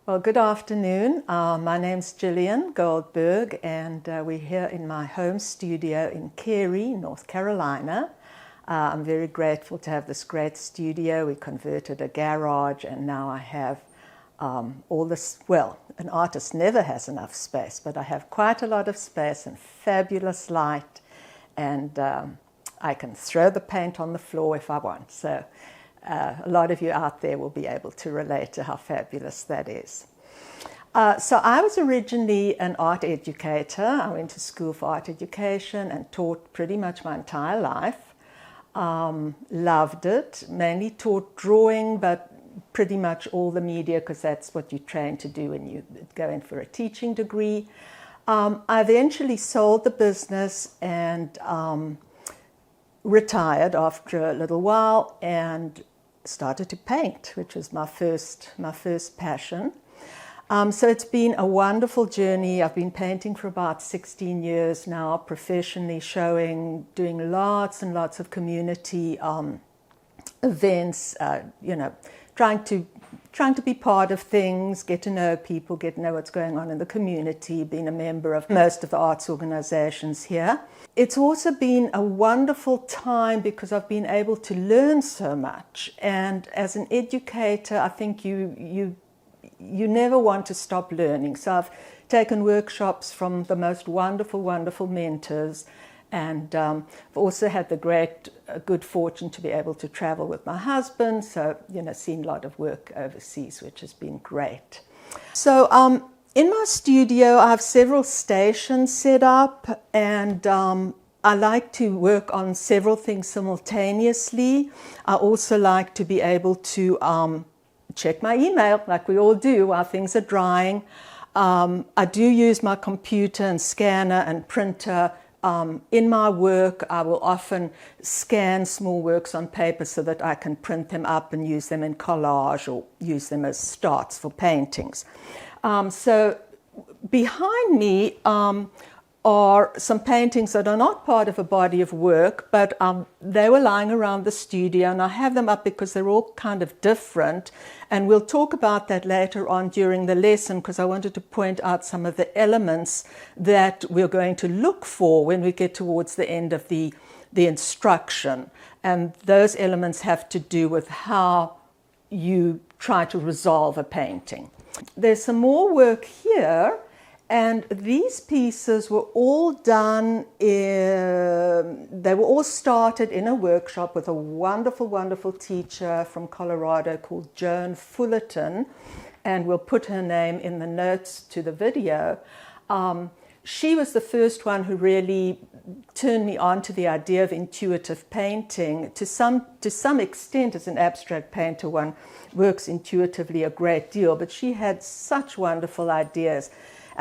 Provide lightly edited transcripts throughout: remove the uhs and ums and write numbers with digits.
Well, good afternoon. My name's Jillian Goldberg, and we're here in my home studio in Cary, North Carolina. I'm very grateful to have this great studio. We converted a garage, and now I have all this. Well, an artist never has enough space, but I have quite a lot of space and fabulous light, and I can throw the paint on the floor if I want. So a lot of you out there will be able to relate to how fabulous that is. So I was originally an art educator. I went to school for art education and taught pretty much my entire life. Loved it, mainly taught drawing, but pretty much all the media, because that's what you train to do when you go in for a teaching degree. I eventually sold the business and retired after a little while and started to paint, which was my first passion. So it's been a wonderful journey. I've been painting for about 16 years now, professionally showing, doing lots and lots of community events, trying to be part of things, get to know people, get to know what's going on in the community, being a member of most of the arts organizations here. It's also been a wonderful time because I've been able to learn so much. And as an educator, I think you never want to stop learning. So I've taken workshops from the most wonderful, wonderful mentors. And I've also had the good fortune to be able to travel with my husband. So, seen a lot of work overseas, which has been great. So in my studio, I have several stations set up, and I like to work on several things simultaneously. I also like to be able to check my email, like we all do while things are drying. I do use my computer and scanner and printer. In my work, I will often scan small works on paper so that I can print them up and use them in collage or use them as starts for paintings. So behind me are some paintings that are not part of a body of work, but they were lying around the studio, and I have them up because they're all kind of different. And we'll talk about that later on during the lesson, because I wanted to point out some of the elements that we're going to look for when we get towards the end of the instruction. And those elements have to do with how you try to resolve a painting. There's some more work here. And these pieces were all done they were all started in a workshop with a wonderful, wonderful teacher from Colorado called Joan Fullerton, and we'll put her name in the notes to the video. She was the first one who really turned me on to the idea of intuitive painting. To some extent, as an abstract painter, one works intuitively a great deal, but she had such wonderful ideas.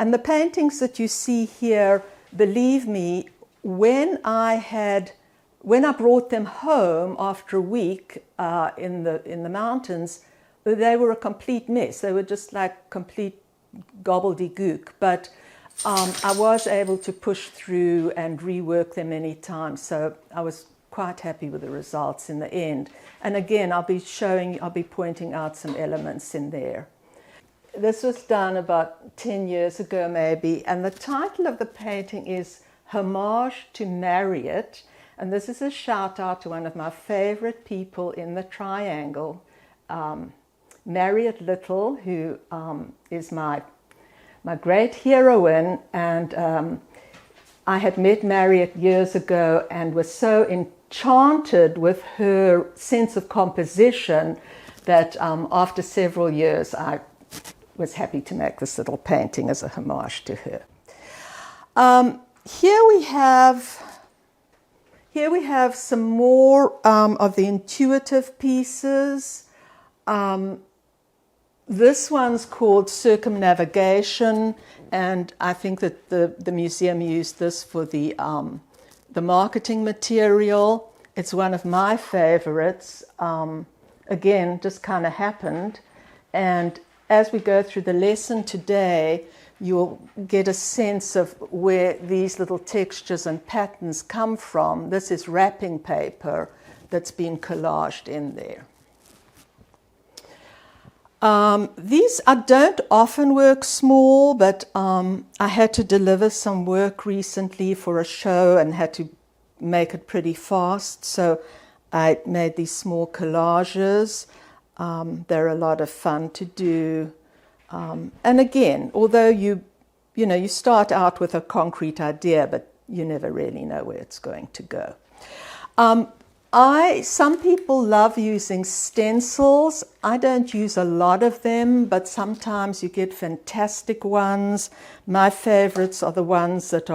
And the paintings that you see here, believe me, when I brought them home after a week in the mountains, they were a complete mess. They were just like complete gobbledygook. But I was able to push through and rework them many times. So I was quite happy with the results in the end. And again, I'll be pointing out some elements in there. This was done about 10 years ago maybe, and the title of the painting is Homage to Marriott, and this is a shout out to one of my favorite people in the Triangle, Marriott Little, who is my great heroine, and I had met Marriott years ago and was so enchanted with her sense of composition that after several years I was happy to make this little painting as a homage to her. Here we have some more of the intuitive pieces. This one's called Circumnavigation, and I think that the museum used this for the marketing material. It's one of my favorites. Again, just kind of happened, and as we go through the lesson today, you'll get a sense of where these little textures and patterns come from. This is wrapping paper that's been collaged in there. These, I don't often work small, but I had to deliver some work recently for a show and had to make it pretty fast. So I made these small collages. They're a lot of fun to do. And again, although you start out with a concrete idea, but you never really know where it's going to go. Some people love using stencils. I don't use a lot of them, but sometimes you get fantastic ones. My favorites are the ones that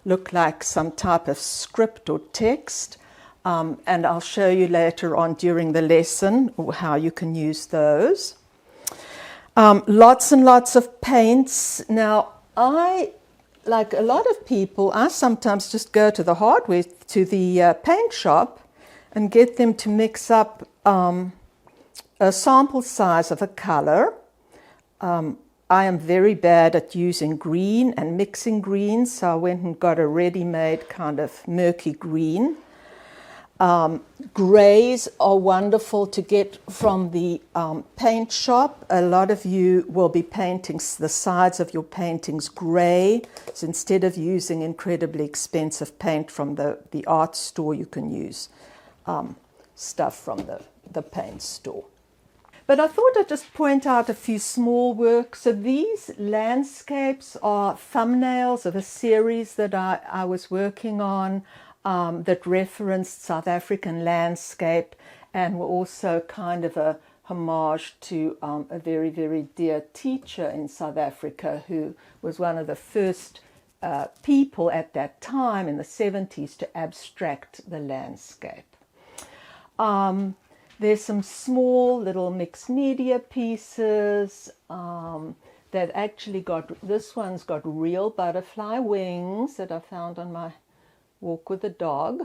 look like some type of script or text. And I'll show you later on during the lesson how you can use those. Lots and lots of paints. Now, like a lot of people, I sometimes just go to the paint shop and get them to mix up a sample size of a color. I am very bad at using green and mixing greens, so I went and got a ready-made kind of murky green. Grays are wonderful to get from the paint shop. A lot of you will be painting the sides of your paintings gray. So instead of using incredibly expensive paint from the art store, you can use stuff from the paint store. But I thought I'd just point out a few small works. So these landscapes are thumbnails of a series that I was working on that referenced South African landscape and were also kind of a homage to a very, very dear teacher in South Africa who was one of the first people at that time in the 70s to abstract the landscape. There's some small little mixed media pieces that actually this one's got real butterfly wings that I found on my walk with the dog.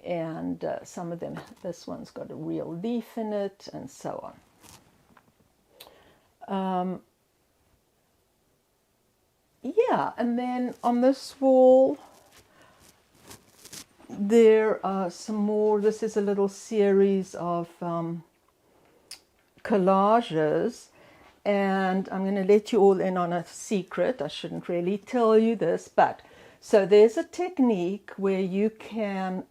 And some of them, this one's got a real leaf in it and so on. Yeah, and then on this wall, there are some more. This is a little series of collages, and I'm going to let you all in on a secret. I shouldn't really tell you this, but so there's a technique where you can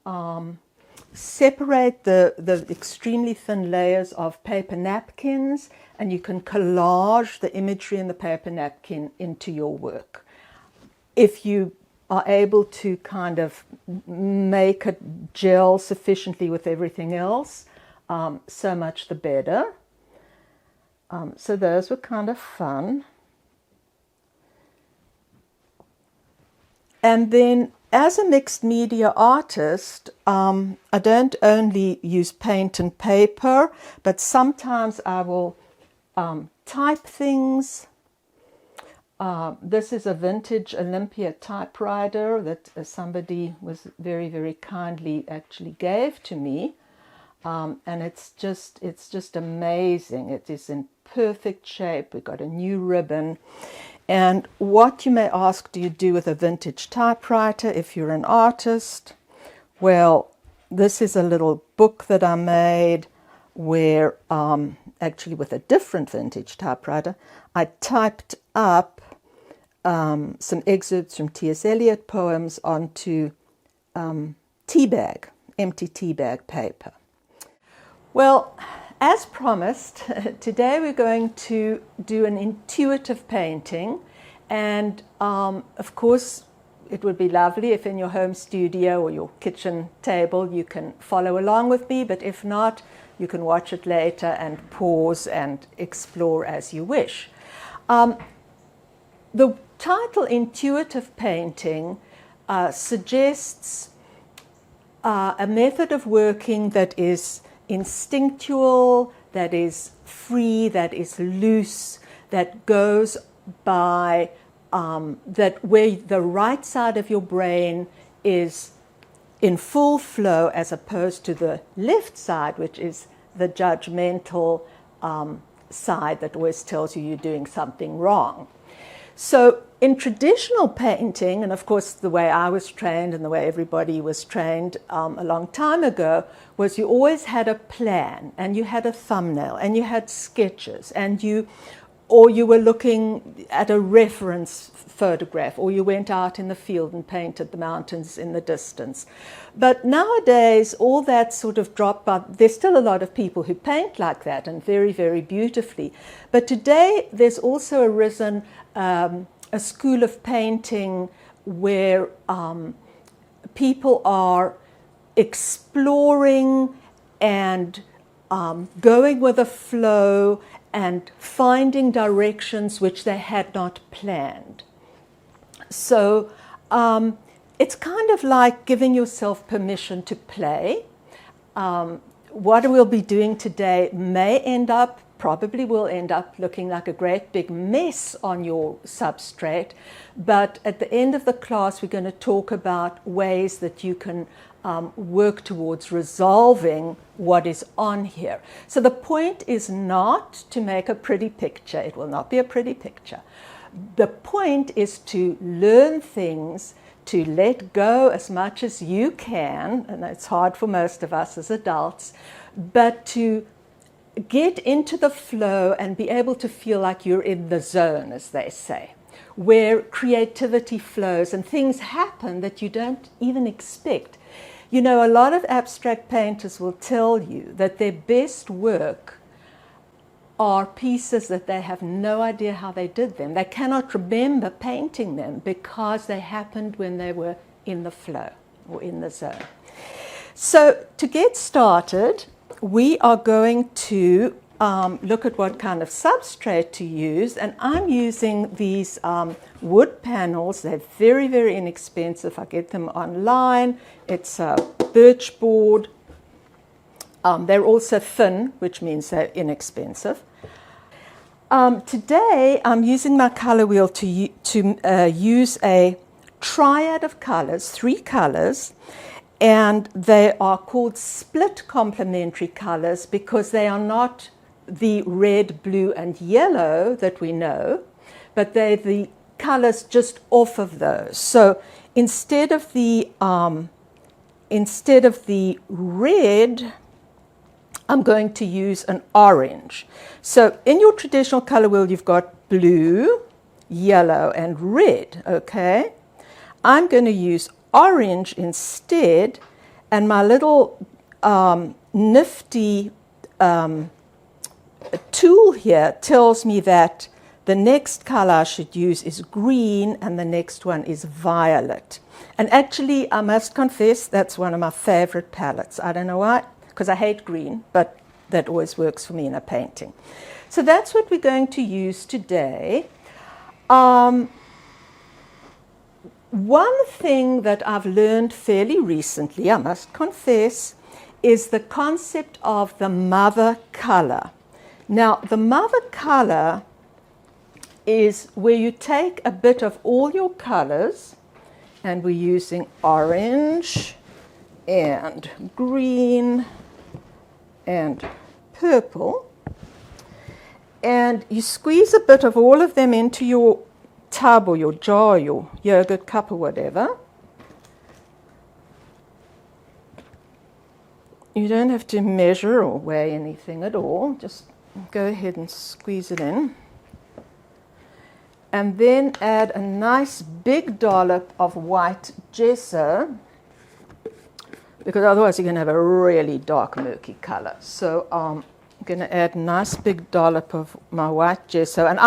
separate the extremely thin layers of paper napkins, and you can collage the imagery in the paper napkin into your work. If you are able to kind of make it gel sufficiently with everything else, so much the better. So those were kind of fun. And then as a mixed media artist, I don't only use paint and paper, but sometimes I will type things. This is a vintage Olympia typewriter that somebody was very, very kindly actually gave to me. And it's just amazing. It is in perfect shape. We've got a new ribbon. And what you may ask, do you do with a vintage typewriter if you're an artist? Well, this is a little book that I made where, actually with a different vintage typewriter, I typed up some excerpts from T.S. Eliot poems onto empty tea bag paper. Well, as promised, today we're going to do an intuitive painting, and of course it would be lovely if in your home studio or your kitchen table you can follow along with me, but if not, you can watch it later and pause and explore as you wish. The title Intuitive Painting suggests a method of working that is instinctual, that is free, that is loose, that goes by, that where the right side of your brain is in full flow as opposed to the left side, which is the judgmental side that always tells you you're doing something wrong. So in traditional painting, and of course the way I was trained and the way everybody was trained a long time ago, was you always had a plan and you had a thumbnail and you had sketches and you were looking at a reference photograph, or you went out in the field and painted the mountains in the distance. But nowadays, all that sort of dropped, but there's still a lot of people who paint like that and very, very beautifully. But today, there's also arisen a school of painting where people are exploring and going with the flow and finding directions which they had not planned. So it's kind of like giving yourself permission to play. What we'll be doing today probably will end up looking like a great big mess on your substrate, but at the end of the class we're going to talk about ways that you can work towards resolving what is on here. So the point is not to make a pretty picture. It will not be a pretty picture. The point is to learn things, to let go as much as you can, and it's hard for most of us as adults, but to get into the flow and be able to feel like you're in the zone, as they say, where creativity flows and things happen that you don't even expect. You know, a lot of abstract painters will tell you that their best work are pieces that they have no idea how they did them. They cannot remember painting them because they happened when they were in the flow or in the zone. So to get started, we are going to look at what kind of substrate to use, and I'm using these wood panels. They're very, very inexpensive. I get them online. It's a birch board. They're also thin, which means they're inexpensive. Today, I'm using my color wheel to use a triad of colors, 3 colors, and they are called split complementary colors because they are not the red, blue, and yellow that we know, but they're the colors just off of those. So instead of the red, I'm going to use an orange. So in your traditional color wheel, you've got blue, yellow, and red, okay? I'm going to use orange instead, and my little nifty tool here tells me that the next color I should use is green and the next one is violet. And actually, I must confess, that's one of my favorite palettes. I don't know why, because I hate green, but that always works for me in a painting. So that's what we're going to use today. One thing that I've learned fairly recently, I must confess, is the concept of the mother color. Now, the mother color is where you take a bit of all your colors, and we're using orange and green and purple, and you squeeze a bit of all of them into your tub or your jar, your yogurt cup or whatever. You don't have to measure or weigh anything at all. Just go ahead and squeeze it in. And then add a nice big dollop of white gesso, because otherwise you're going to have a really dark, murky color. So I'm going to add a nice big dollop of my white gesso. And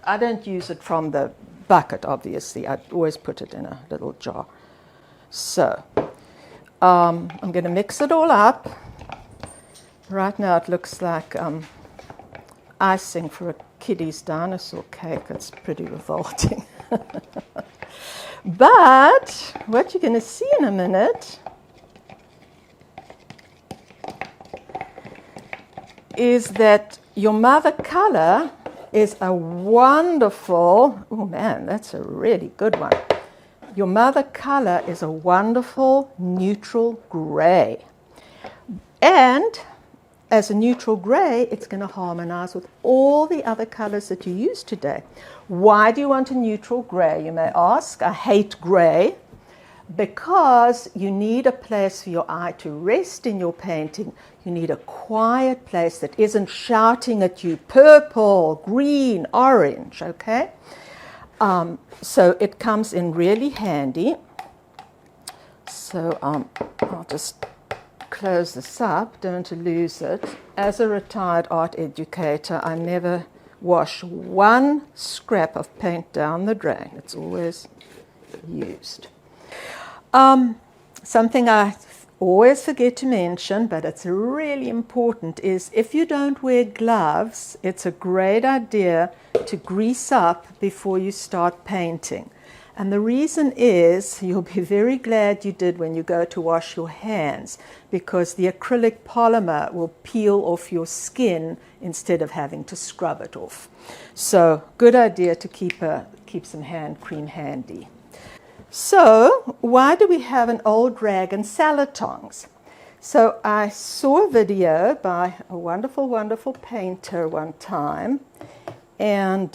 I don't use it from the bucket, obviously. I always put it in a little jar. So I'm going to mix it all up. Right now it looks like icing for a kiddie's dinosaur cake. It's pretty revolting. But what you're going to see in a minute is that your mother color is a wonderful, oh man, that's a really good one. Your mother color is a wonderful neutral gray. And as a neutral grey, it's going to harmonize with all the other colors that you use today. Why do you want a neutral grey, you may ask? I hate grey. Because you need a place for your eye to rest in your painting. You need a quiet place that isn't shouting at you, purple, green, orange, okay? So it comes in really handy. So I'll just close this up, don't lose it. As a retired art educator, I never wash one scrap of paint down the drain. It's always used. Something I always forget to mention, but it's really important, is if you don't wear gloves, it's a great idea to grease up before you start painting. And the reason is, you'll be very glad you did when you go to wash your hands, because the acrylic polymer will peel off your skin instead of having to scrub it off. So, good idea to keep some hand cream handy. So, why do we have an old rag and salad tongs? So, I saw a video by a wonderful, wonderful painter one time, and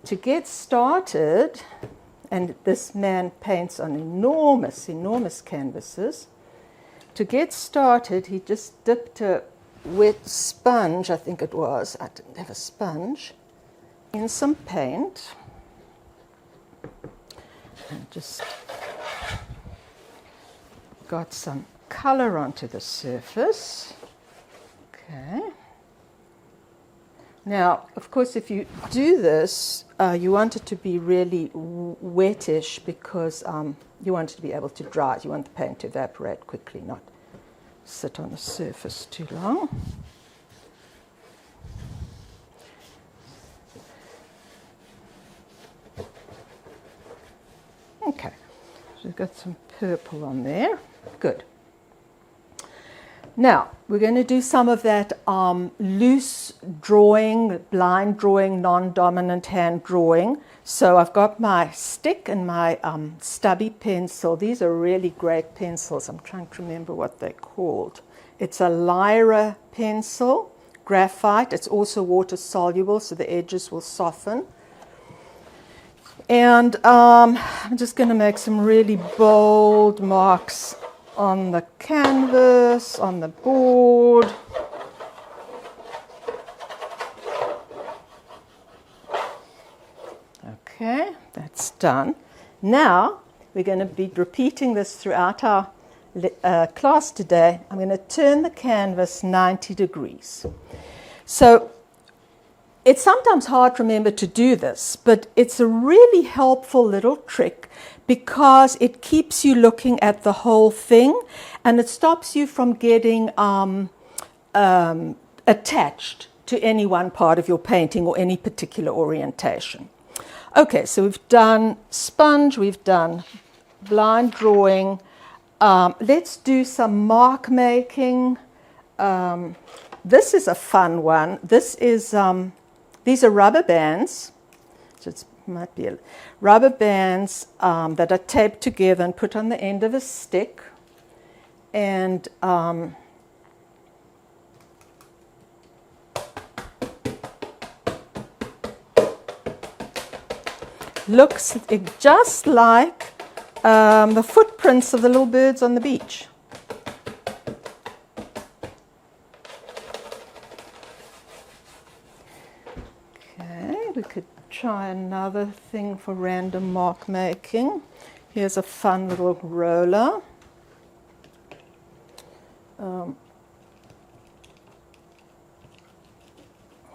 to get started, and this man paints on enormous, enormous canvases. To get started, he just dipped a wet sponge, I think it was, I didn't have a sponge, in some paint. And just got some color onto the surface. Okay. Now, of course, if you do this, you want it to be really wettish because you want it to be able to dry. You want the paint to evaporate quickly, not sit on the surface too long. Okay, so we've got some purple on there. Good. Now, we're going to do some of that loose drawing, blind drawing, non-dominant hand drawing. So I've got my stick and my stubby pencil. These are really great pencils. I'm trying to remember what they're called. It's a Lyra pencil, graphite. It's also water soluble, so the edges will soften. And I'm just going to make some really bold marks on the canvas, on the board. Okay, that's done. Now, we're going to be repeating this throughout our class today. I'm going to turn the canvas 90 degrees. So, it's sometimes hard to remember to do this, but it's a really helpful little trick because it keeps you looking at the whole thing and it stops you from getting attached to any one part of your painting or any particular orientation. Okay, so we've done sponge, we've done blind drawing. Let's do some mark making. This is a fun one. This is... these are rubber bands, so it might be rubber bands that are taped together and put on the end of a stick. And looks just like the footprints of the little birds on the beach. We could try another thing for random mark making. Here's a fun little roller.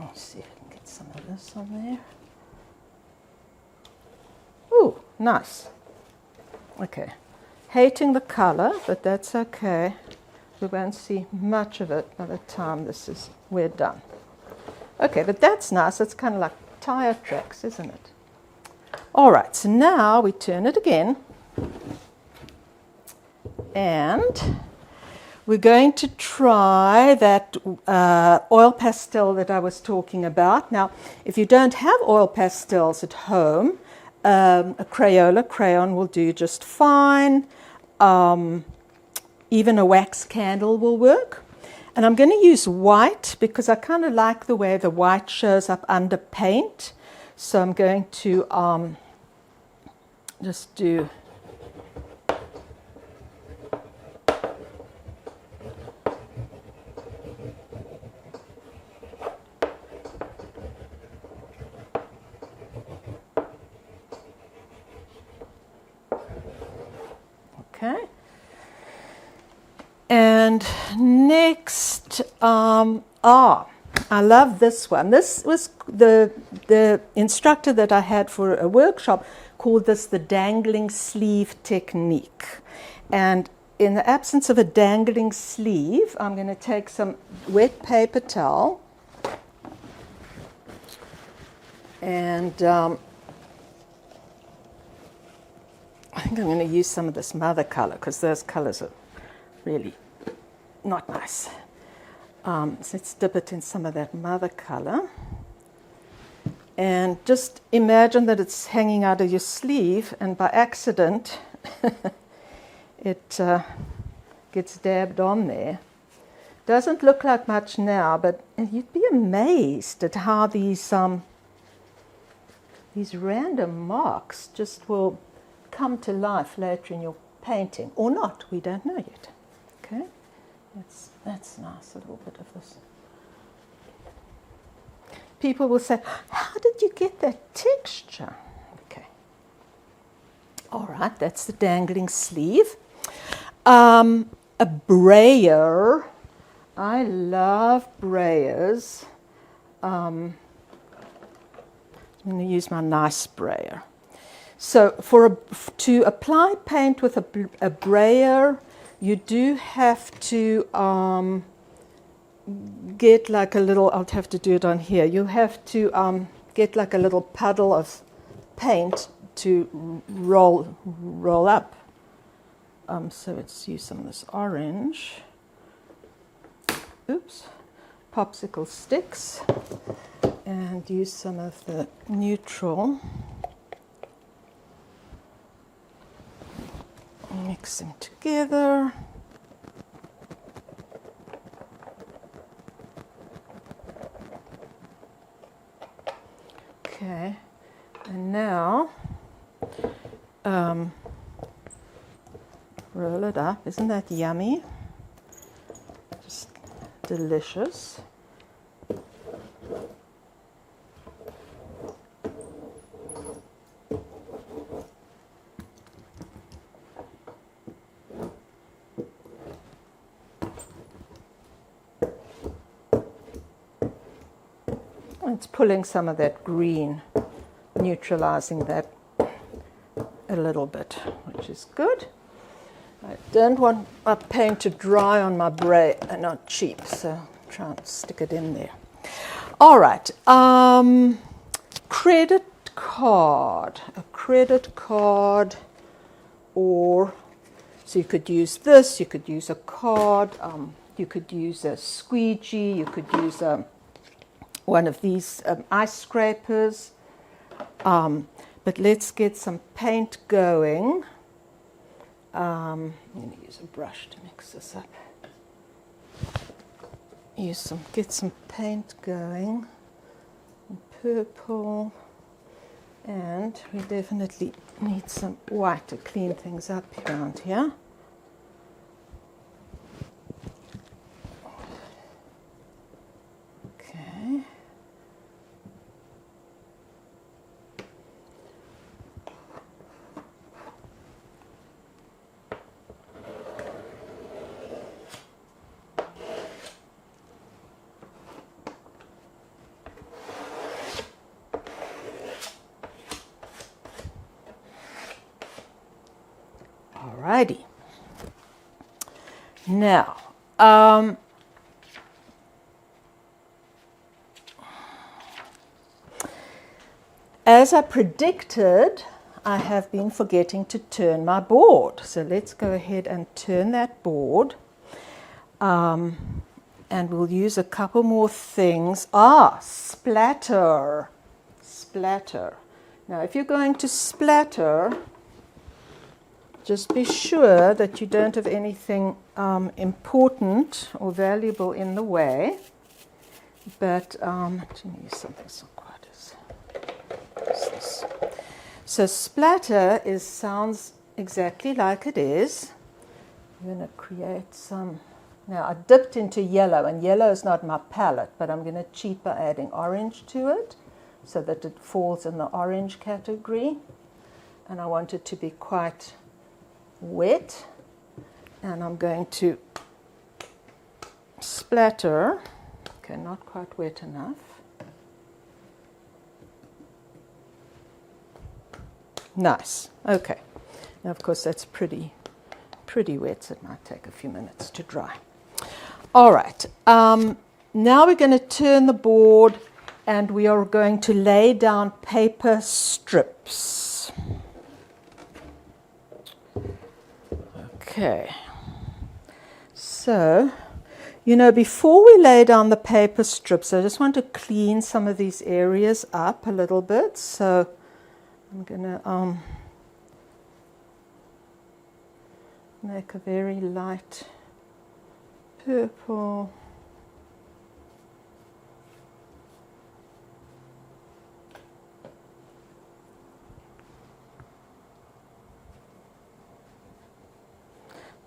Let's see if I can get some of this on there. Ooh, nice. Okay. Hating the color, but that's okay. We won't see much of it by the time we're done. Okay, but that's nice. It's kind of like tire tracks, isn't it? All right, so now we turn it again. And we're going to try that oil pastel that I was talking about. Now, if you don't have oil pastels at home, a Crayola crayon will do just fine. even a wax candle will work. And I'm going to use white because I kind of like the way the white shows up under paint. So I'm going to just do okay. And next, I love this one. This was the instructor that I had for a workshop called this the dangling sleeve technique. And in the absence of a dangling sleeve, I'm going to take some wet paper towel and I think I'm going to use some of this mother color because those colors are really not nice. So let's dip it in some of that mother color. And just imagine that it's hanging out of your sleeve, and by accident, it gets dabbed on there. Doesn't look like much now, but you'd be amazed at how these random marks just will come to life later in your painting, or not. We don't know yet. Okay. That's nice, a little bit of this. People will say, how did you get that texture? Okay. All right, that's the dangling sleeve. A brayer. I love brayers. I'm going to use my nice brayer. So to apply paint with a brayer, you do have to get like a little, I'll have to do it on here, you have to get like a little puddle of paint to roll up. So let's use some of this orange. Oops. Popsicle sticks. And use some of the neutral. Mix them together. Okay, and now roll it up. Isn't that yummy? Just delicious. It's pulling some of that green, neutralizing that a little bit, which is good. I don't want my paint to dry on my brayer, not cheap, so try and stick it in there. All right, credit card. A credit card, or so you could use this, you could use a card, you could use a squeegee, you could use one of these ice scrapers. But let's get some paint going. I'm going to use a brush to mix this up. Get some paint going. Purple. And we definitely need some white to clean things up around here. Okay. Alrighty. Now, as I predicted, I have been forgetting to turn my board. So let's go ahead and turn that board. And we'll use a couple more things. Splatter. Splatter. Now, if you're going to splatter, Just be sure that you don't have anything important or valuable in the way. But let me use something so quite as this. So splatter sounds exactly like it is. I'm going to create some. Now I dipped into yellow, and yellow is not my palette, but I'm going to cheat by adding orange to it so that it falls in the orange category. And I want it to be quite wet, and I'm going to splatter. Okay, not quite wet enough. Nice. Okay. Now, of course, that's pretty wet, so it might take a few minutes to dry. All right. Now we're going to turn the board, and we are going to lay down paper strips. Okay, so, before we lay down the paper strips, I just want to clean some of these areas up a little bit. So I'm going to make a very light purple.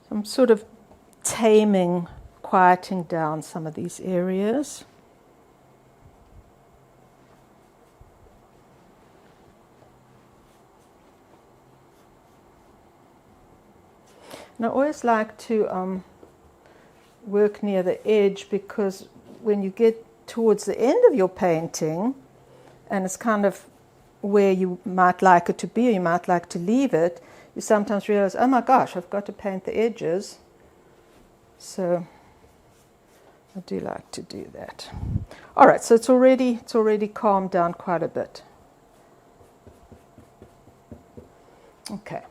I'm sort of taming, quieting down some of these areas. And I always like to work near the edge, because when you get towards the end of your painting, and it's kind of where you might like it to be, or you might like to leave it, you sometimes realize, oh my gosh, I've got to paint the edges. So I do like to do that. All right, so it's already calmed down quite a bit. Okay.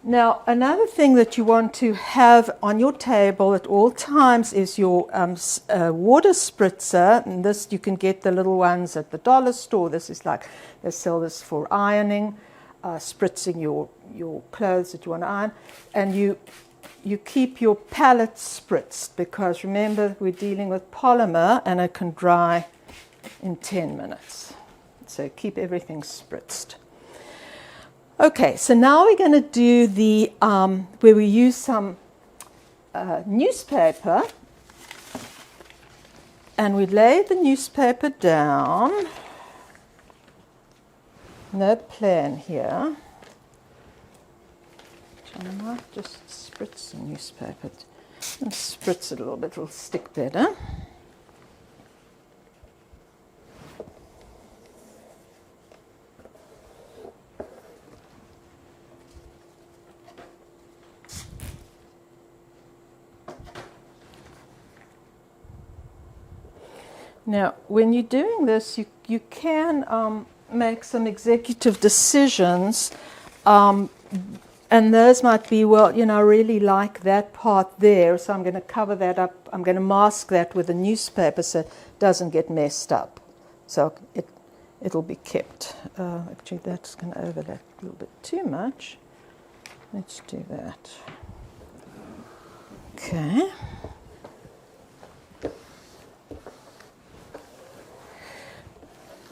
Now, another thing that you want to have on your table at all times is your water spritzer. And this, you can get the little ones at the dollar store. This is like, they sell this for ironing. Spritzing your clothes that you want to iron, and you keep your palette spritzed, because remember, we're dealing with polymer and it can dry in 10 minutes. So keep everything spritzed. Okay, so now we're going to do the where we use some newspaper, and we lay the newspaper down. No plan here. I might just spritz the newspaper. And spritz it a little bit, it'll stick better. Now, when you're doing this, you can make some executive decisions, and those might be, well, I really like that part there, so I'm going to cover that up. I'm going to mask that with a newspaper so it doesn't get messed up. So it'll be kept. Actually, that's going to overlap a little bit too much. Let's do that. Okay.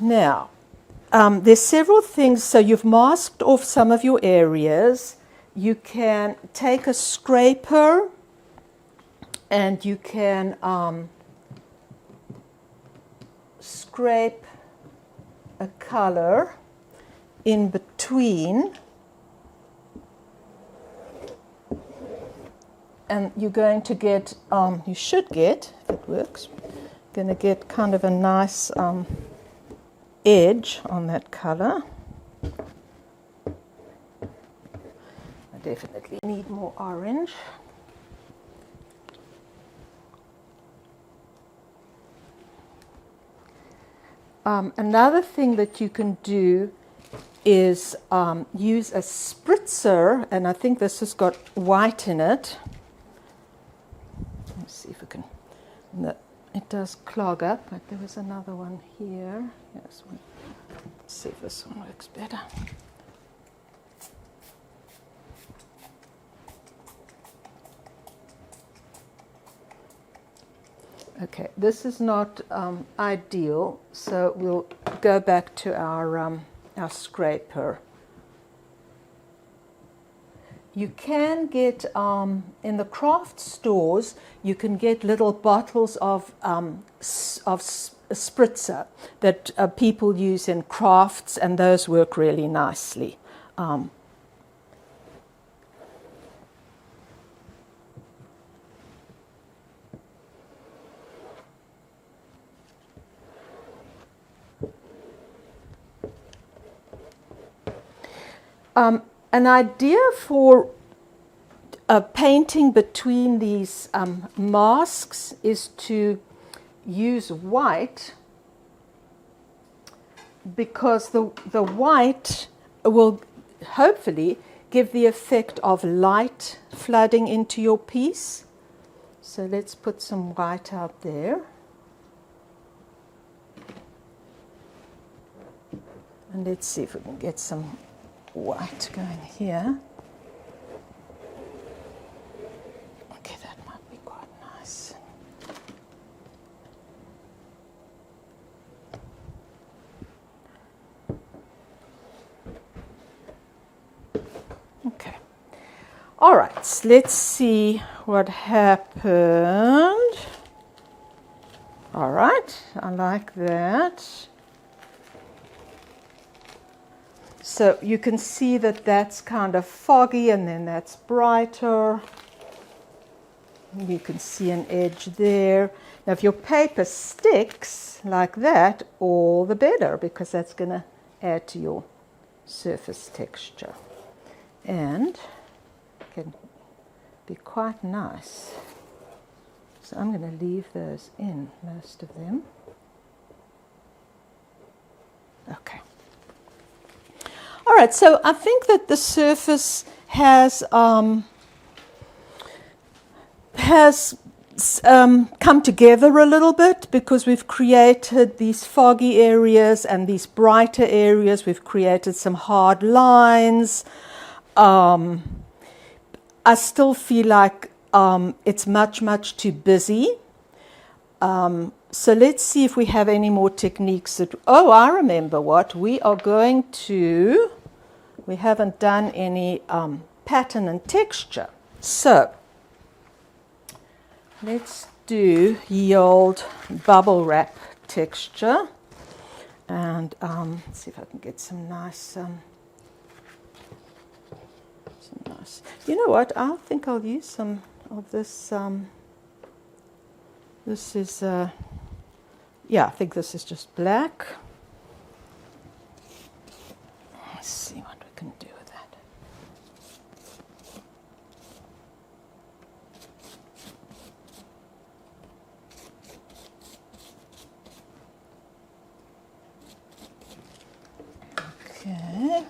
Now, there's several things. So you've masked off some of your areas. You can take a scraper and you can scrape a color in between. And you're going to get, you should get, if it works, going to get kind of a nice edge on that color. I definitely need more orange. Another thing that you can do is use a spritzer, and I think this has got white in it. Let's see if we can. No, it does clog up, but there was another one here. Yes, let's see if this one works better. Okay, this is not ideal, so we'll go back to our scraper. You can get, in the craft stores, you can get little bottles of spritzer that people use in crafts, and those work really nicely. An idea for painting between these masks is to use white, because the white will hopefully give the effect of light flooding into your piece. So let's put some white out there. And let's see if we can get some white going here. Okay, that might be quite nice. Okay. All right, so let's see what happened. All right, I like that. So you can see that that's kind of foggy, and then that's brighter. You can see an edge there. Now, if your paper sticks like that, all the better, because that's going to add to your surface texture. And can be quite nice. So I'm going to leave those in, most of them. Okay. All right, so I think that the surface has come together a little bit, because we've created these foggy areas and these brighter areas. We've created some hard lines. I still feel like it's much too busy. So let's see if we have any more techniques. I remember what. We are going to, we haven't done any pattern and texture. So let's do the old bubble wrap texture. And let's see if I can get some nice, you know what, I think I'll use some of this. This is, yeah, I think this is just black. Let's see what we can do with that. Okay.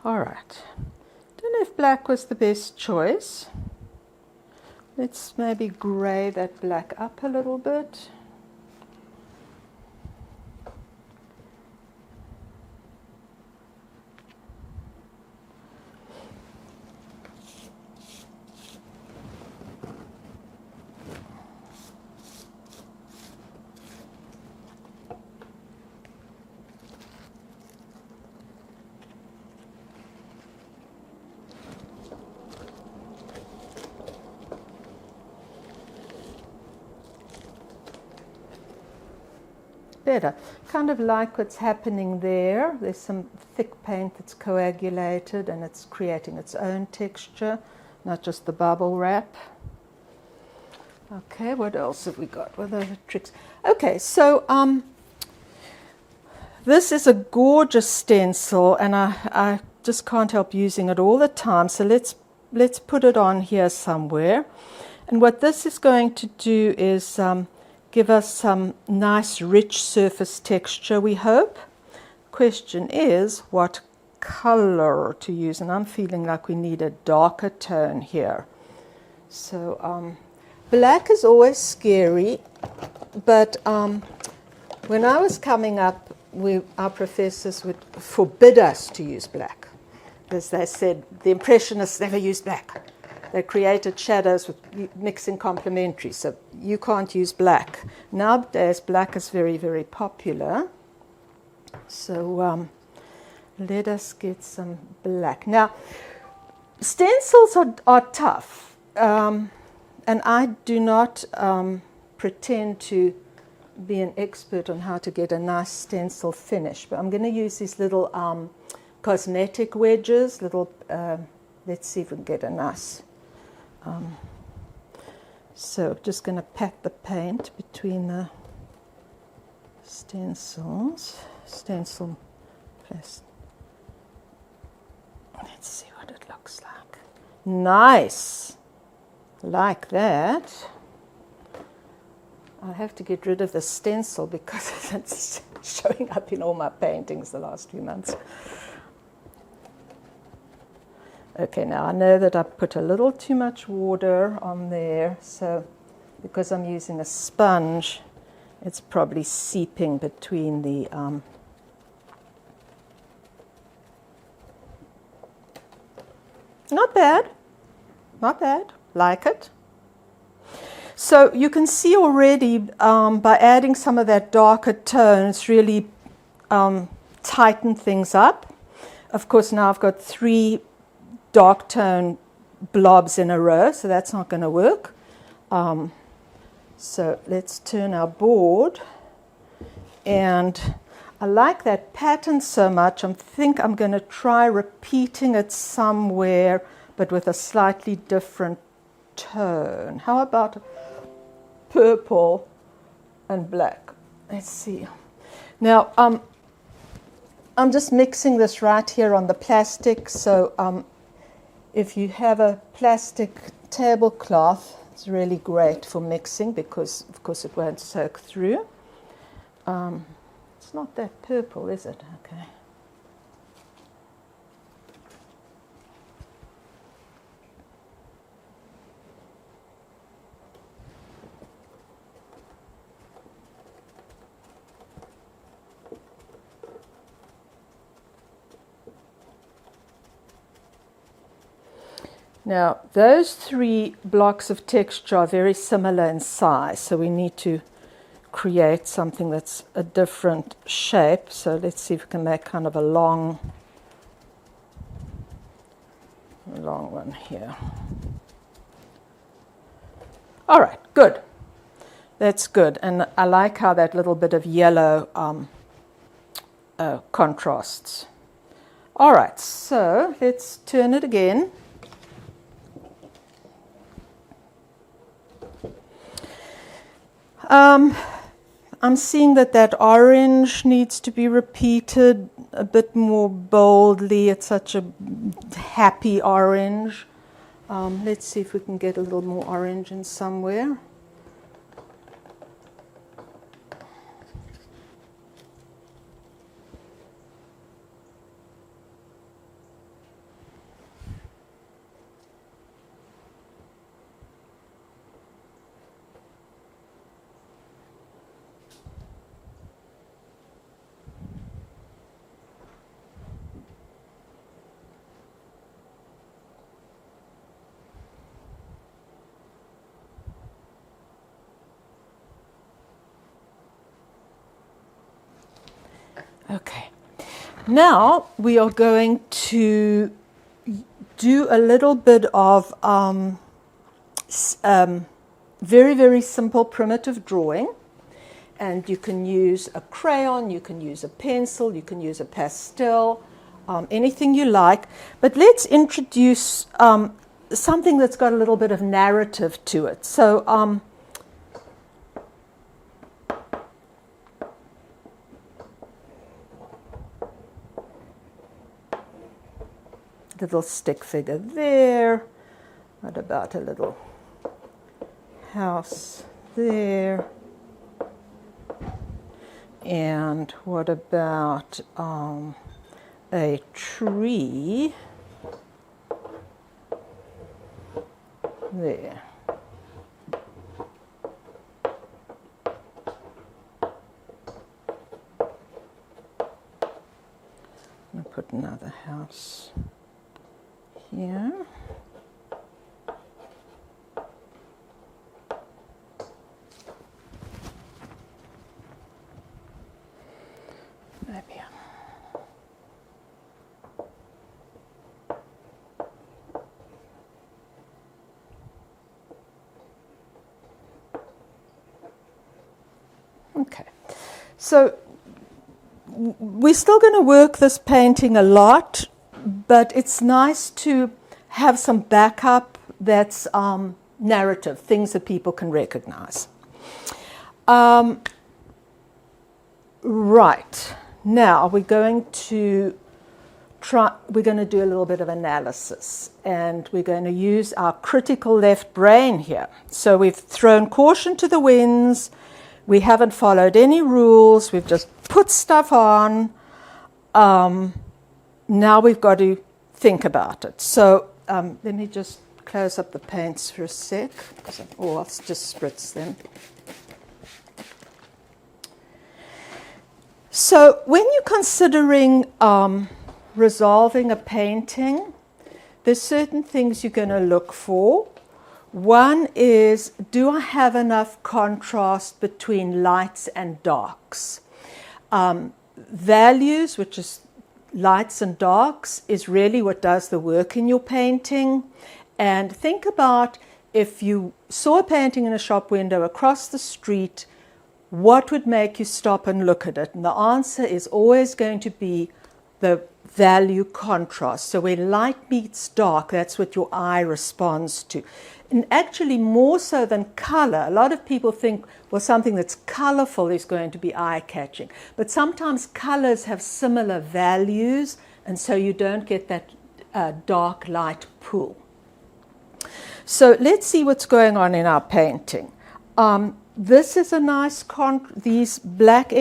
All right. Don't know if black was the best choice. Let's maybe grey that black up a little bit. Better. Kind of like what's happening there. There's some thick paint that's coagulated and it's creating its own texture, not just the bubble wrap. Okay, what else have we got? What are the tricks? Okay, so this is a gorgeous stencil, and I just can't help using it all the time. So let's put it on here somewhere. And what this is going to do is give us some nice rich surface texture, we hope. Question is what color to use, and I'm feeling like we need a darker tone here. So black is always scary, but When I was coming up, our professors would forbid us to use black, because they said the Impressionists never used black. They created shadows with mixing complementary, so you can't use black. Nowadays, black is very, very popular. So let us get some black. Now, stencils are tough, and I do not pretend to be an expert on how to get a nice stencil finish, but I'm going to use these little cosmetic wedges, let's see if we can get a nice, so just going to pat the paint between the stencil plastic. Let's see what it looks like. Nice, like that. I'll have to get rid of the stencil because it's showing up in all my paintings the last few months. Okay, now I know that I put a little too much water on there, so because I'm using a sponge, it's probably seeping between the not bad, like it. So you can see already by adding some of that darker tone, it's really tightened things up. Of course, now I've got 3 dark tone blobs in a row, so that's not going to work. So let's turn our board. And I like that pattern so much, I think I'm going to try repeating it somewhere, but with a slightly different tone. How about purple and black? Let's see. Now, I'm just mixing this right here on the plastic. So if you have a plastic tablecloth, it's really great for mixing because, of course, it won't soak through. It's not that purple, is it? Okay. Now, those 3 blocks of texture are very similar in size, so we need to create something that's a different shape. So let's see if we can make kind of a long one here. All right, good. That's good. And I like how that little bit of yellow contrasts. All right, so let's turn it again. I'm seeing that orange needs to be repeated a bit more boldly. It's such a happy orange. Let's see if we can get a little more orange in somewhere. Okay, now we are going to do a little bit of very, very simple primitive drawing. And you can use a crayon, you can use a pencil, you can use a pastel, anything you like. But let's introduce something that's got a little bit of narrative to it. So little stick figure there. What about a little house there? And what about a tree there? I'm going to put another house here. Maybe. Okay, so we're still going to work this painting a lot, but it's nice to have some backup that's narrative, things that people can recognize. Right, now we're going to do a little bit of analysis, and we're going to use our critical left brain here. So we've thrown caution to the winds. We haven't followed any rules. We've just put stuff on. Now we've got to think about it. So let me just close up the paints for a sec, or I'll just spritz them. So when you're considering resolving a painting, there's certain things you're going to look for. One is, do I have enough contrast between lights and darks? Values, which is lights and darks, is really what does the work in your painting. And think about if you saw a painting in a shop window across the street, what would make you stop and look at it? And the answer is always going to be the value contrast. So where light meets dark, that's what your eye responds to. And actually more so than color, a lot of people think, well, something that's colorful is going to be eye-catching. But sometimes colors have similar values, and so you don't get that dark light pull. So let's see what's going on in our painting. This is a nice these black,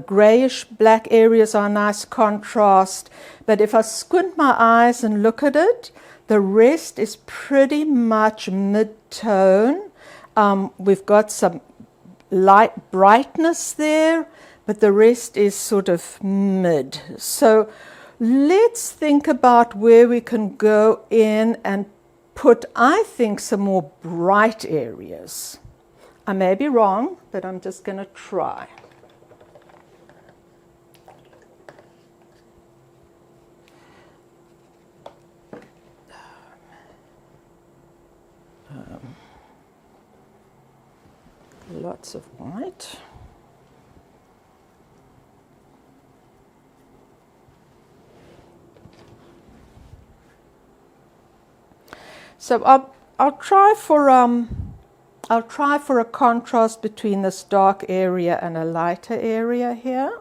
grayish black areas are a nice contrast. But if I squint my eyes and look at it, the rest is pretty much mid-tone. We've got some light brightness there, but the rest is sort of mid. So let's think about where we can go in and put, I think, some more bright areas. I may be wrong, but I'm just going to try. Lots of white. So I'll try for a contrast between this dark area and a lighter area here.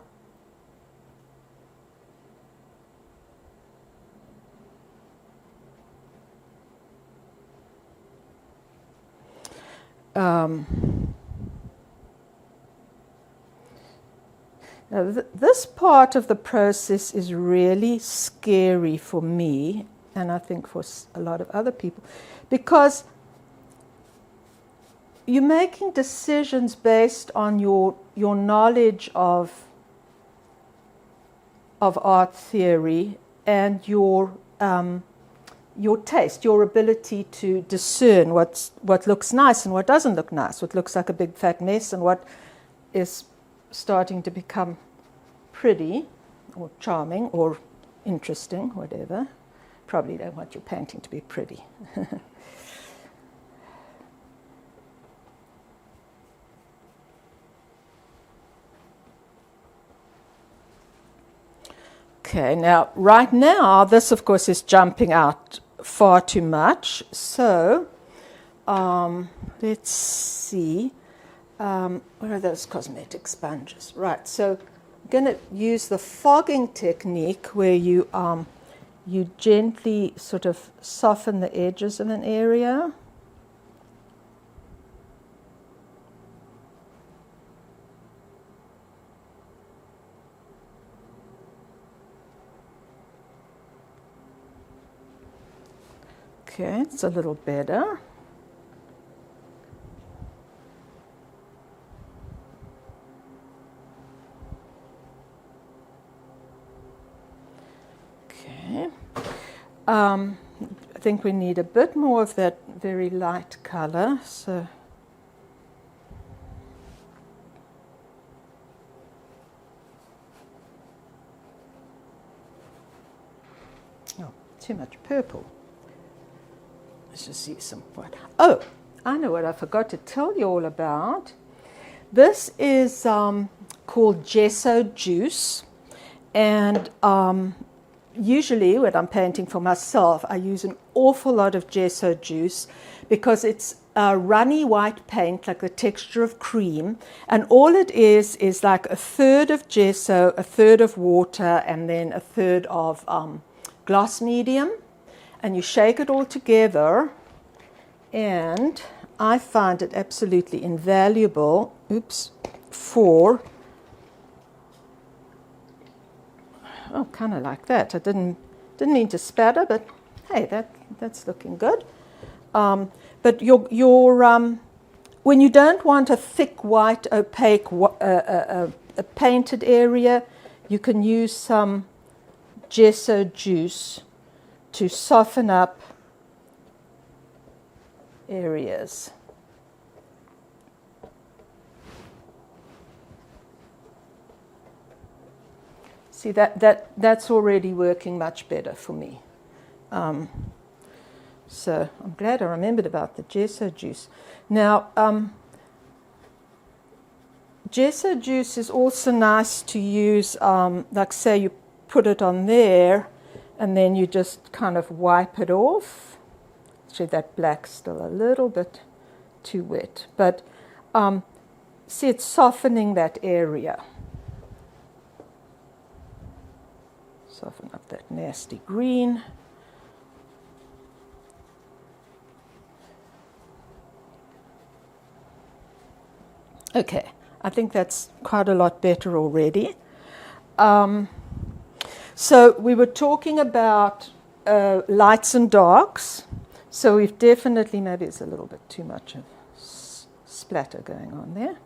Now this part of the process is really scary for me, and I think for a lot of other people, because you're making decisions based on your knowledge of art theory and your taste, your ability to discern what looks nice and what doesn't look nice, what looks like a big fat mess and what is starting to become pretty or charming or interesting, whatever. Probably don't want your painting to be pretty. Okay, now, right now, this, of course, is jumping out far too much. So, let's see. Where are those cosmetic sponges? Right, so I'm going to use the fogging technique where you gently sort of soften the edges of an area. Okay, it's a little better. I think we need a bit more of that very light color. So oh, too much purple. Let's just use some white. Oh, I know what I forgot to tell you all about. This is called gesso juice, and usually when I'm painting for myself, I use an awful lot of gesso juice because it's a runny white paint, like the texture of cream, and all it is like a third of gesso, a third of water, and then a third of gloss medium, and you shake it all together, and I find it absolutely invaluable, for, oh, kind of like that. I didn't mean to spatter, but hey, that's looking good. But when you don't want a thick, white, opaque, a painted area, you can use some gesso juice to soften up areas. See, that's already working much better for me. So I'm glad I remembered about the gesso juice. Now, gesso juice is also nice to use, like say you put it on there and then you just kind of wipe it off. See, that black's still a little bit too wet, but see, it's softening that area. Soften up that nasty green. Okay, I think that's quite a lot better already. So we were talking about lights and darks. So we've definitely, maybe it's a little bit too much of splatter going on there.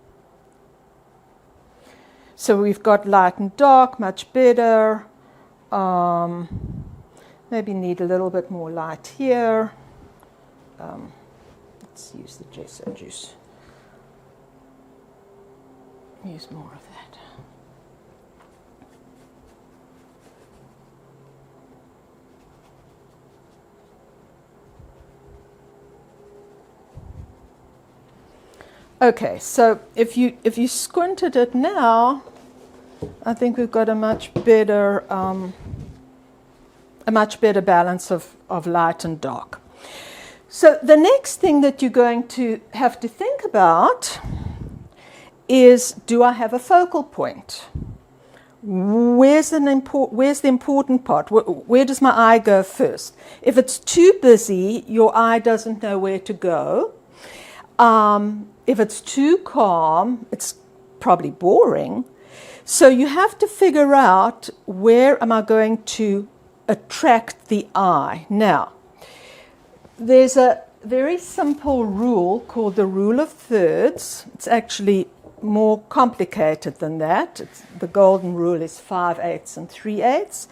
So we've got light and dark, much better. Maybe need a little bit more light here. Let's use the gesso juice. Use more of that. Okay, so if you squint at it now, I think we've got a much better balance of light and dark. So the next thing that you're going to have to think about is, do I have a focal point? Where's the important part? Where does my eye go first? If it's too busy, your eye doesn't know where to go. If it's too calm, it's probably boring. So you have to figure out, where am I going to attract the eye? Now, there's a very simple rule called the rule of thirds. It's actually more complicated than that. The golden rule is 5/8 and 3/8.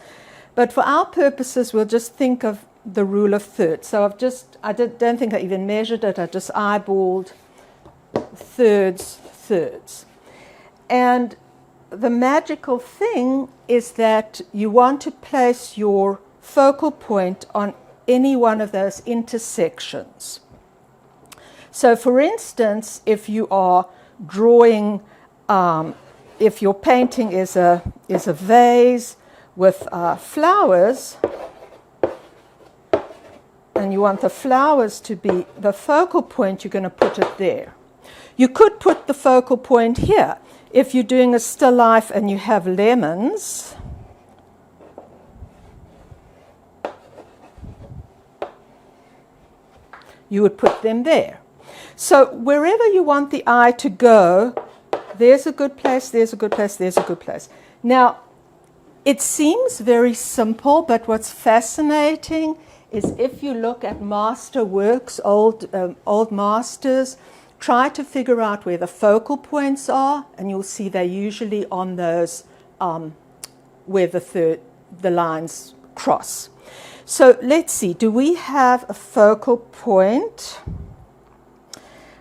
But for our purposes, we'll just think of the rule of thirds. So don't think I even measured it. I just eyeballed thirds. And the magical thing is that you want to place your focal point on any one of those intersections. So for instance, if you are drawing, if your painting is a vase with flowers, and you want the flowers to be the focal point, you're going to put it there. You could put the focal point here. If you're doing a still life and you have lemons, you would put them there. So wherever you want the eye to go, there's a good place, there's a good place, there's a good place. Now, it seems very simple, but what's fascinating is if you look at master works, old masters, try to figure out where the focal points are, and you'll see they're usually on those where the lines cross. So let's see, do we have a focal point?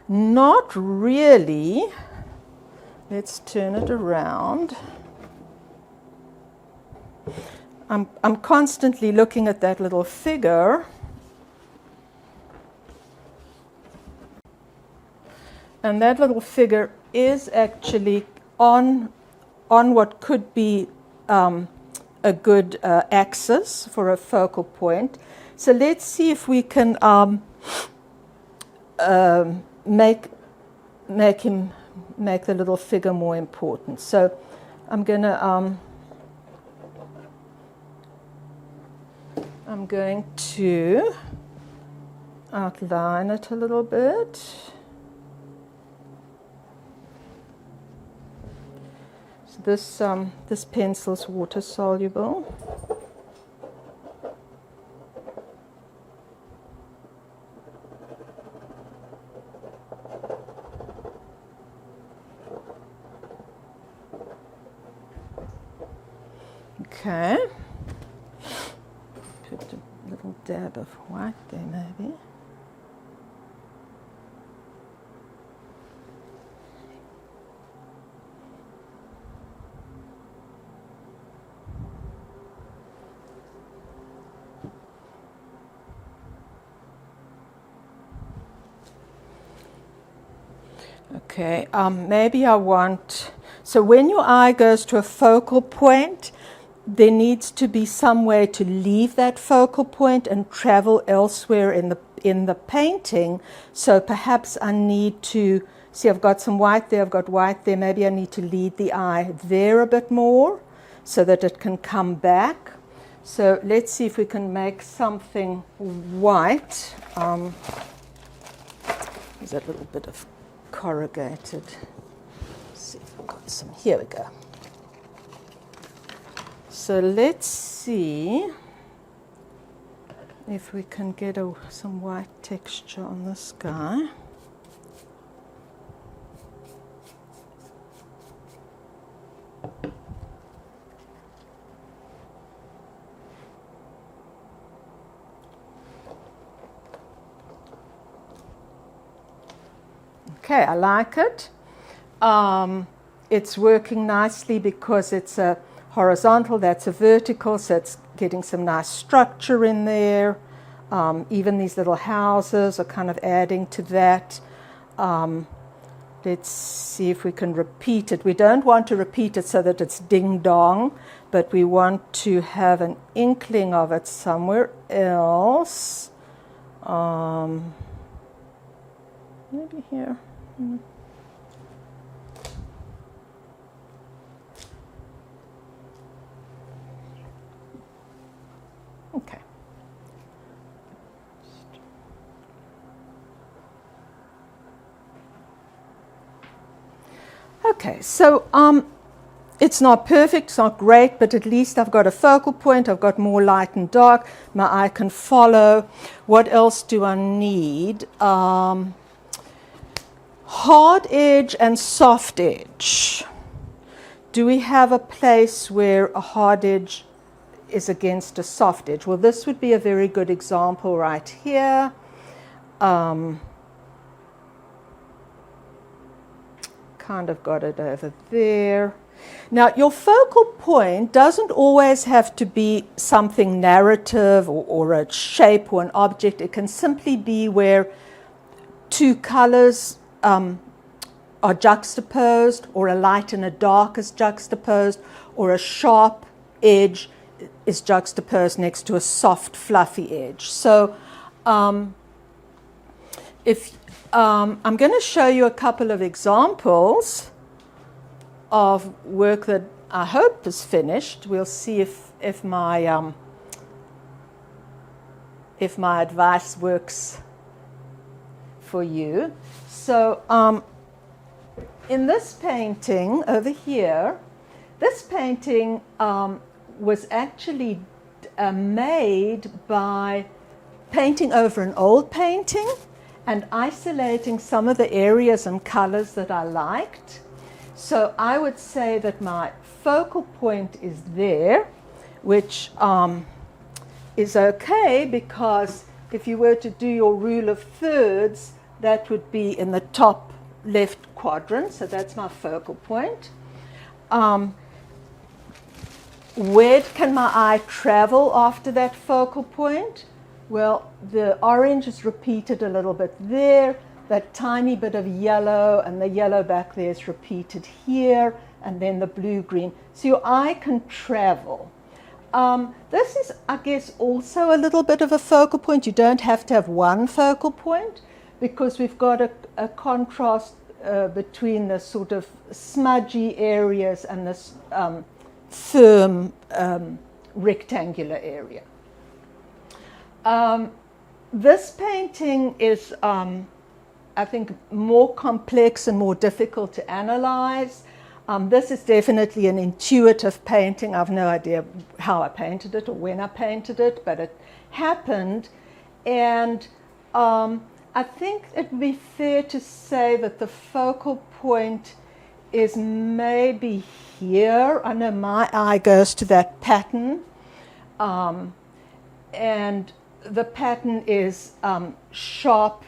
Not really. Let's turn it around. I'm constantly looking at that little figure. And that little figure is actually on what could be a good axis for a focal point. So let's see if we can make the little figure more important. So I'm going to outline it a little bit. This pencil's water soluble. Okay. Put a little dab of white there, maybe. Okay, maybe I want, so when your eye goes to a focal point, there needs to be some way to leave that focal point and travel elsewhere in the painting. So perhaps I need to, see I've got some white there, I've got white there, maybe I need to lead the eye there a bit more so that it can come back. So let's see if we can make something white. There's a little bit of corrugated. Let's see if I've got some. Here we go. So let's see if we can get some white texture on this guy. Okay, I like it. It's working nicely because it's a horizontal, that's a vertical, so it's getting some nice structure in there. Even these little houses are kind of adding to that. Let's see if we can repeat it. We don't want to repeat it so that it's ding-dong, but we want to have an inkling of it somewhere else. Maybe here. Okay. Okay, so it's not perfect, it's not great, but at least I've got a focal point, I've got more light and dark, my eye can follow. What else do I need? Hard edge and soft edge. Do we have a place where a hard edge is against a soft edge? Well, this would be a very good example right here. Kind of got it over there. Now, your focal point doesn't always have to be something narrative or a shape or an object. It can simply be where two colors are juxtaposed, or a light and a dark is juxtaposed, or a sharp edge is juxtaposed next to a soft, fluffy edge. So if I'm going to show you a couple of examples of work that I hope is finished. We'll see if my advice works for you. So in this painting over here, this painting was actually made by painting over an old painting and isolating some of the areas and colors that I liked. So I would say that my focal point is there, which is okay, because if you were to do your rule of thirds, that would be in the top left quadrant, so that's my focal point. Where can my eye travel after that focal point? Well, the orange is repeated a little bit there, that tiny bit of yellow, and the yellow back there is repeated here, and then the blue-green. So your eye can travel. This is, I guess, also a little bit of a focal point. You don't have to have one focal point, because we've got a contrast between the sort of smudgy areas and this firm rectangular area. This painting is, I think, more complex and more difficult to analyze. This is definitely an intuitive painting. I have no idea how I painted it or when I painted it, but it happened. And I think it would be fair to say that the focal point is maybe here. I know my eye goes to that pattern. And the pattern is sharp,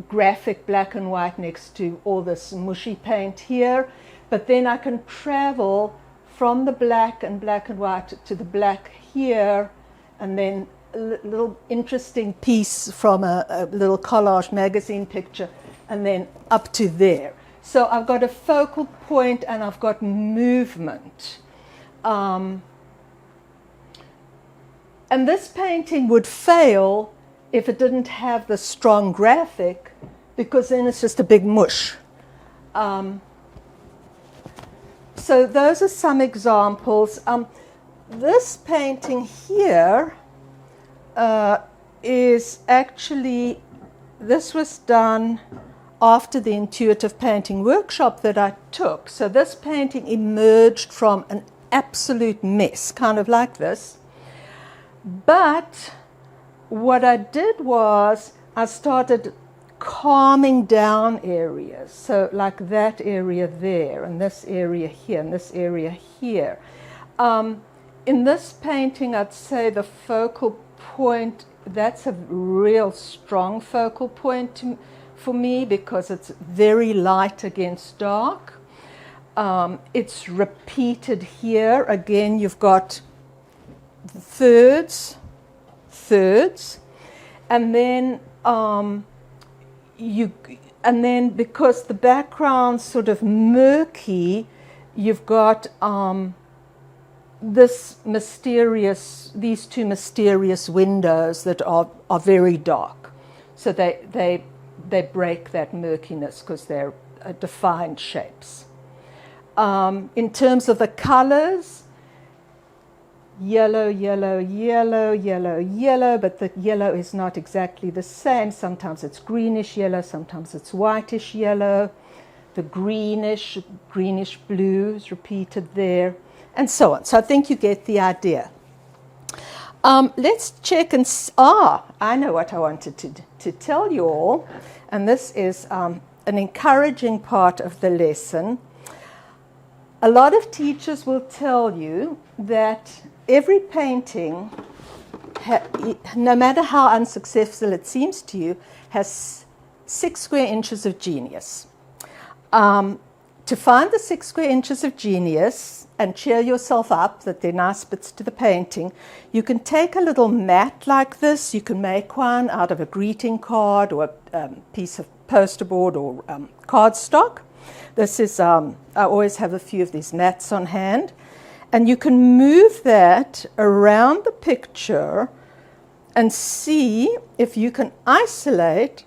graphic black and white next to all this mushy paint here. But then I can travel from the black and white to the black here, and then a little interesting piece from a little collage magazine picture, and then up to there. So I've got a focal point and I've got movement. And this painting would fail if it didn't have the strong graphic, because then it's just a big mush. So those are some examples. This painting here is actually, this was done after the intuitive painting workshop that I took. So this painting emerged from an absolute mess, kind of like this. But what I did was I started calming down areas, so like that area there, and this area here, and this area here. In this painting, I'd say the focal point, that's a real strong focal point for me, because it's very light against dark. It's repeated here. Again, you've got thirds, and then and then because the background's sort of murky, you've got these two mysterious windows that are very dark. So they break that murkiness because they're defined shapes. In terms of the colors, yellow, yellow, yellow, yellow, yellow, but the yellow is not exactly the same. Sometimes it's greenish yellow, sometimes it's whitish yellow. The greenish blue is repeated there, and so on. So I think you get the idea. Let's check and I know what I wanted to tell you all, and this is an encouraging part of the lesson. A lot of teachers will tell you that every painting, no matter how unsuccessful it seems to you, has 6 square inches of genius. To find the 6 square inches of genius and cheer yourself up that there are nice bits to the painting, you can take a little mat like this. You can make one out of a greeting card or a piece of poster board or cardstock. This is, I always have a few of these mats on hand. And you can move that around the picture and see if you can isolate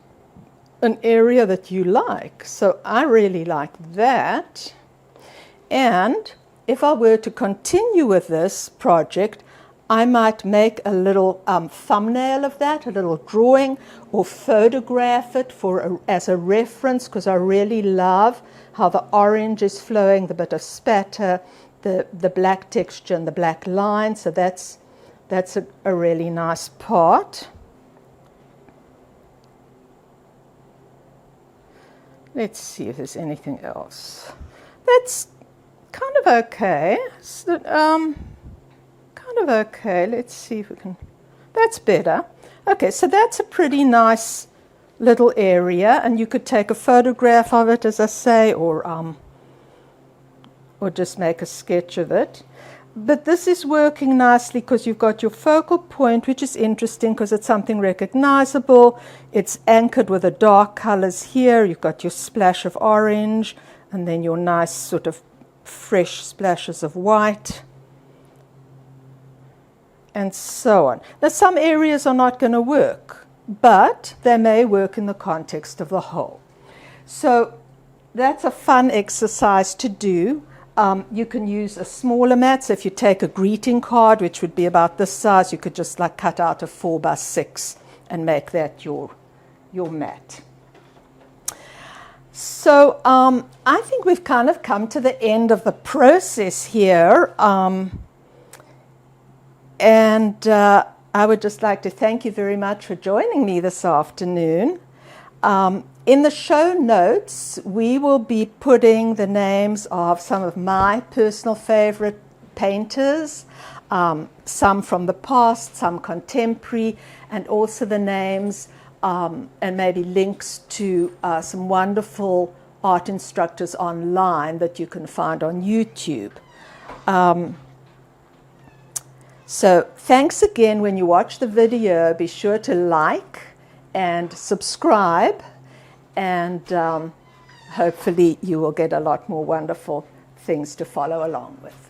an area that you like. So I really like that. And if I were to continue with this project, I might make a little thumbnail of that, a little drawing, or photograph it as a reference, because I really love how the orange is flowing, the bit of spatter, the black texture and the black line. So that's a really nice part. Let's see if there's anything else. That's kind of okay. Kind of okay. Let's see if we can That's better. Okay, so that's a pretty nice little area, and you could take a photograph of it, as I say, or just make a sketch of it. But this is working nicely because you've got your focal point, which is interesting because it's something recognizable. It's anchored with the dark colors here. You've got your splash of orange and then your nice sort of fresh splashes of white and so on. Now, some areas are not going to work, but they may work in the context of the whole. So that's a fun exercise to do. You can use a smaller mat. So if you take a greeting card, which would be about this size, you could just like cut out a 4x6 and make that your mat. So I think we've kind of come to the end of the process here. And I would just like to thank you very much for joining me this afternoon. In the show notes, we will be putting the names of some of my personal favorite painters, some from the past, some contemporary, and also the names and maybe links to some wonderful art instructors online that you can find on YouTube. So thanks again. When you watch the video, be sure to like and subscribe, and hopefully you will get a lot more wonderful things to follow along with.